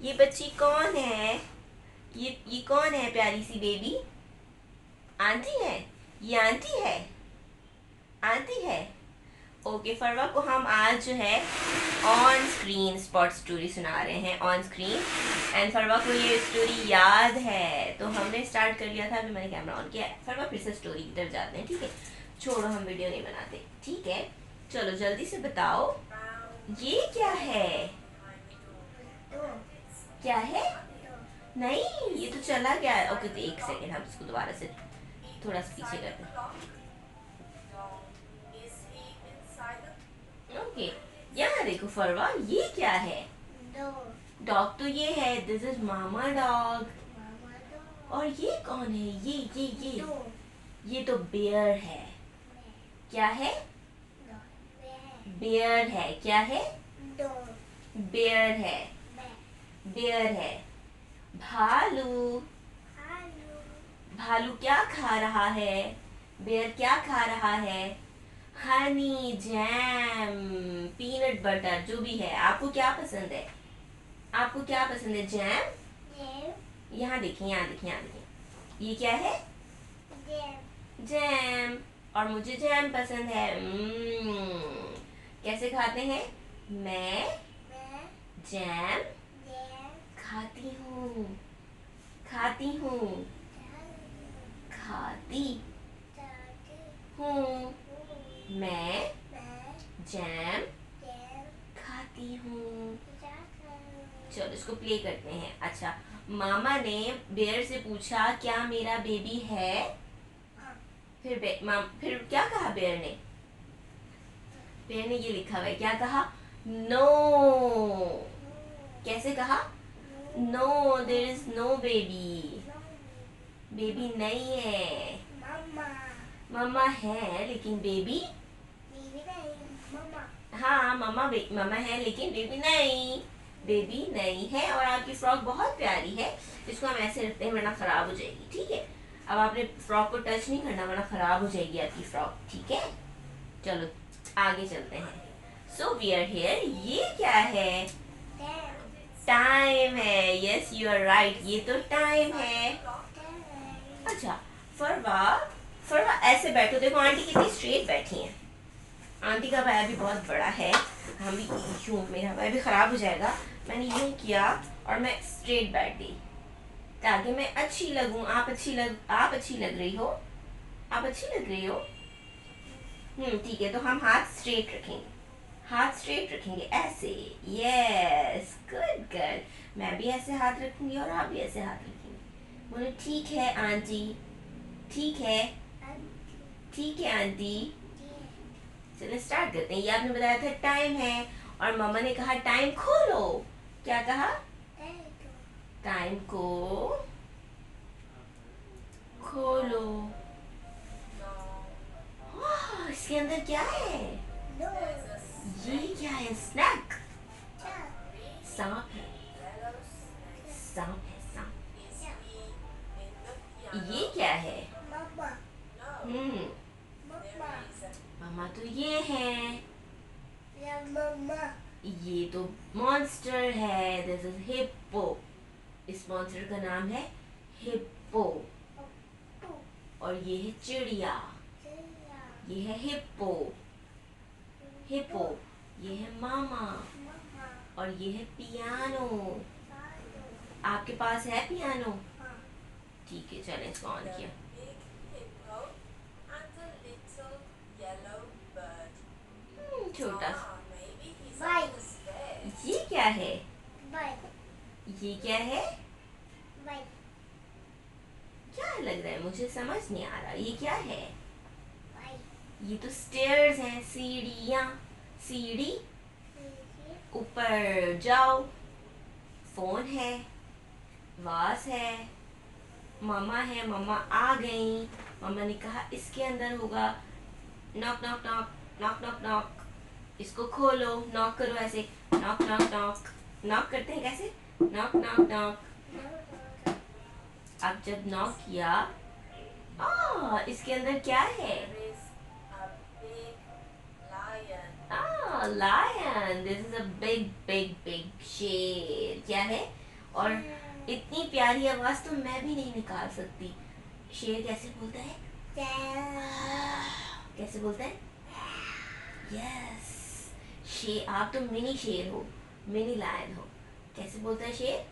ये बच्ची कौन है? ये कौन है प्यारी सी बेबी? आंटी है। ये आंटी है। आंटी है। ओके फरवा को हम आज जो है ऑन स्क्रीन स्पॉट स्टोरी सुना रहे हैं ऑन स्क्रीन। एंड फरवा को ये स्टोरी याद है तो हमने स्टार्ट कर लिया था। अभी मैंने कैमरा ऑन किया है। फरवा फिर से स्टोरी की तरफ जाते हैं, ठीक है? छोड़ो, हम वीडियो नहीं बनाते, ठीक है? चलो जल्दी से बताओ, ये क्या है? क्या है? नहीं, ये तो चला गया है। ओके, तो एक सेकेंड, हम इसको दोबारा से थोड़ा सा पीछे करते हैं। ओके, यहाँ देखो फरवा, ये क्या है? डॉग तो ये है, दिस इज मामा डॉग। और ये कौन है? ये तो बेयर है। क्या है? बेयर है। क्या है? बेयर है। बेयर है। भालू। भालू क्या खा रहा है? बेयर क्या खा रहा है? हनी, जैम, पीनट बटर, जो भी है। आपको क्या पसंद है? आपको क्या पसंद है? जैम। यहाँ देखिए, यहाँ देखिए, यहाँ देखिए, ये क्या है? जैम। और मुझे जैम पसंद है। कैसे खाते हैं? मैं जैम खाती हूँ। खाती हूँ। खाती हूँ। मैं जैम खाती हूँ। चलो इसको प्ले करते हैं। अच्छा, मामा ने बेयर से पूछा क्या मेरा बेबी है? फिर क्या कहा बेयर ने? बेयर ने ये लिखा हुआ है, क्या कहा? नो। कैसे कहा? No, there is no baby. Baby नहीं है। मम्मा है लेकिन बेबी। हाँ, मम्मा है लेकिन बेबी नहीं। बेबी नहीं है। और आपकी फ्रॉक बहुत प्यारी है। इसको हम ऐसे रखते हैं वरना खराब हो जाएगी, ठीक है? अब आपने फ्रॉक को टच नहीं करना वरना खराब हो जाएगी आपकी फ्रॉक, ठीक है? चलो आगे चलते हैं। So we are here. ये क्या है? टाइम है। यस, यू आर राइट, ये तो टाइम है। अच्छा, फरवा, फरवा ऐसे बैठो। देखो आंटी कितनी स्ट्रेट बैठी हैं। आंटी का पाया भी बहुत बड़ा है। हम भी यूं, मेरा पाया भी खराब हो जाएगा। मैंने यूं किया और मैं स्ट्रेट बैठ गई ताकि मैं अच्छी लगूं। आप अच्छी लग रही हो। आप अच्छी लग रही हो। ठीक है, तो हम हाथ स्ट्रेट रखेंगे। हाथ स्ट्रेट रखेंगे ऐसे। Yes, good girl. मैं भी ऐसे हाथ रखूंगी और आप भी ऐसे हाथ रखेंगे। बोले ठीक है आंटी। ठीक है। ठीक है आंटी। चलो स्टार्ट करते हैं। ये आपने बताया था टाइम है और मम्मा ने कहा टाइम खोलो। क्या कहा? टाइम को खोलो। इसके अंदर क्या है? ये क्या है? स्नैक। सांप है। सांप है, सांप। ये क्या है? हम्म मामा तो ये है। ये तो मॉन्स्टर है। This is hippo. इस मॉन्स्टर का नाम है हिप्पो। और ये है चिड़िया। ये है हिप्पो। हिप्पो। ये है मामा। और ये है पियानो। आपके पास है पियानो? ठीक है, चलें इसको ऑन किया। छोटा सा। ये क्या है? ये क्या है? क्या लग रहा है? मुझे समझ नहीं आ रहा, ये क्या है? ये तो स्टेयर्स हैं, सीढ़ियाँ। सीढ़ी, ऊपर जाओ। फोन है। वास है। मम्मा है, मम्मा आ गई। मम्मा ने कहा इसके अंदर होगा। Knock knock knock. Knock knock knock. इसको खोलो। नॉक करो ऐसे। Knock knock knock. नॉक करते हैं कैसे? नॉक नॉक नॉक। अब जब नॉक किया, इसके अंदर क्या है? Lion. This is a big big big शेर। क्या है? और इतनी प्यारी आवाज तो मैं भी नहीं निकाल सकती। शेर कैसे बोलता है? कैसे बोलता है? यस। शेर, आप तो मिनी शेर हो, मिनी लायन हो। कैसे बोलता है शेर?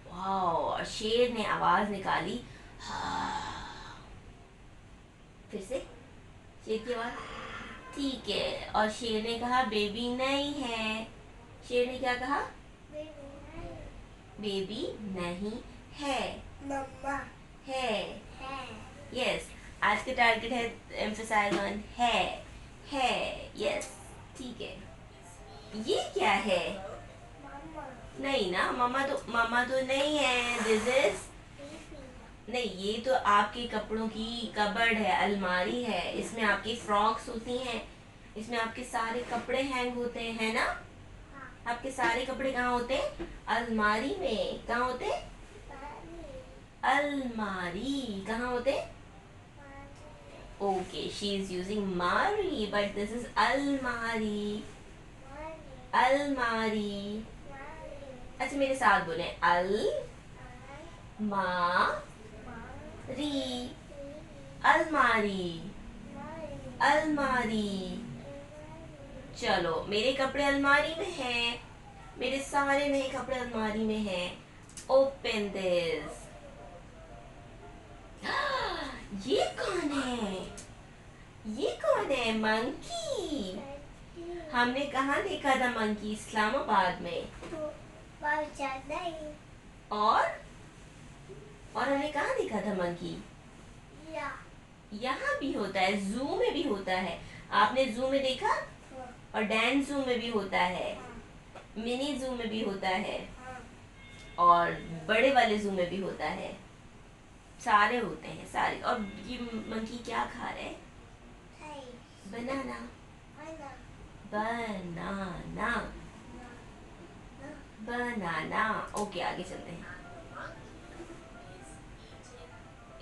वाह, शेर ने आवाज निकाली। फिर से शेर की आवाज। ठीक है, और शेर ने कहा बेबी नहीं है। शेर ने क्या कहा? बेबी नहीं है, मम्मा है। है। यस, आज का टारगेट है एम्फसाइज ऑन है। यस, ठीक है। ये क्या है? मम्मा नहीं ना, मामा तो नहीं है। दिस इज, नहीं, ये तो आपके कपड़ों की कबर्ड है, अलमारी है। इसमें आपकी फ्रॉक्स होती हैं, इसमें आपके सारे कपड़े हैंग होते हैं, है ना? आपके सारे कपड़े कहाँ होते हैं? अलमारी में। कहाँ होते हैं? अलमारी। कहाँ होते हैं? ओके, शी इज यूजिंग मारी, बट दिस इज अलमारी। अलमारी। अच्छा, मेरे साथ बोले, अल मा री। अलमारी, अलमारी। चलो, मेरे कपड़े अलमारी में हैं, मेरे सारे नए कपड़े अलमारी में हैं। Open this. ये कौन है? ये कौन है? मंकी। हमने कहाँ देखा था मंकी? इस्लामाबाद में। और हमने कहाँ देखा था मंकी? यहाँ भी होता है, जू में भी होता है। आपने जू में देखा? और डैन जू में भी होता है, मिनी जू में भी होता है, और बड़े वाले जू में भी होता है। सारे होते हैं, सारे। और ये मंकी क्या खा रहे हैं? बनाना। बनाना। बनाना। ओके, आगे चलते हैं।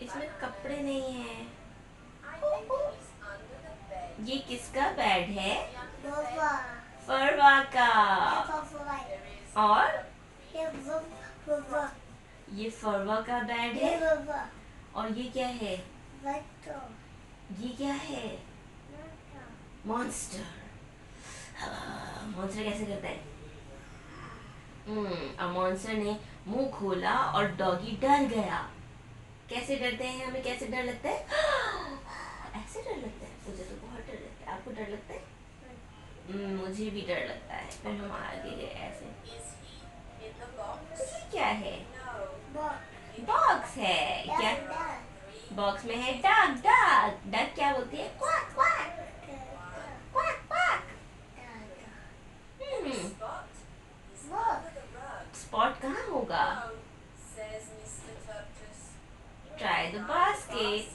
इसमें कपड़े नहीं है। ये किसका बेड है? फरवा का। और ये फरवा का बेड है। और ये क्या है? ये क्या है? मॉन्स्टर। मॉन्स्टर कैसे करता है? अब मॉन्स्टर ने मुंह खोला और डॉगी डर गया। कैसे डरते हैं? हमें कैसे डर लगता है? ऐसे डर लगता है। मुझे तो बहुत डर लगता है। आपको डर लगता है? मुझे भी डर लगता है। फिर हम आगे गए ऐसे। ये क्या है? बॉक्स है क्या? बॉक्स में है डक। डक डक क्या बोलती है? Quack quack quack quack. Spot कहाँ होगा? Try the basket.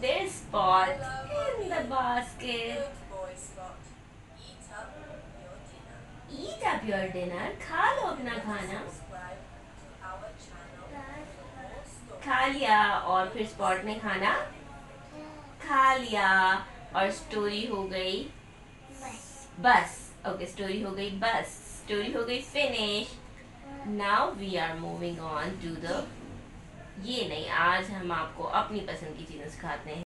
There's spot in the basket. Eat up your dinner. खा लो अपना खाना। खा लिया, और फिर स्पॉट ने खाना खा लिया, और स्टोरी हो गई बस। ओके, स्टोरी हो गई बस, स्टोरी हो गई finish. Now we are moving on to the, ये नहीं, आज हम आपको अपनी पसंद की चीजें सिखाते हैं।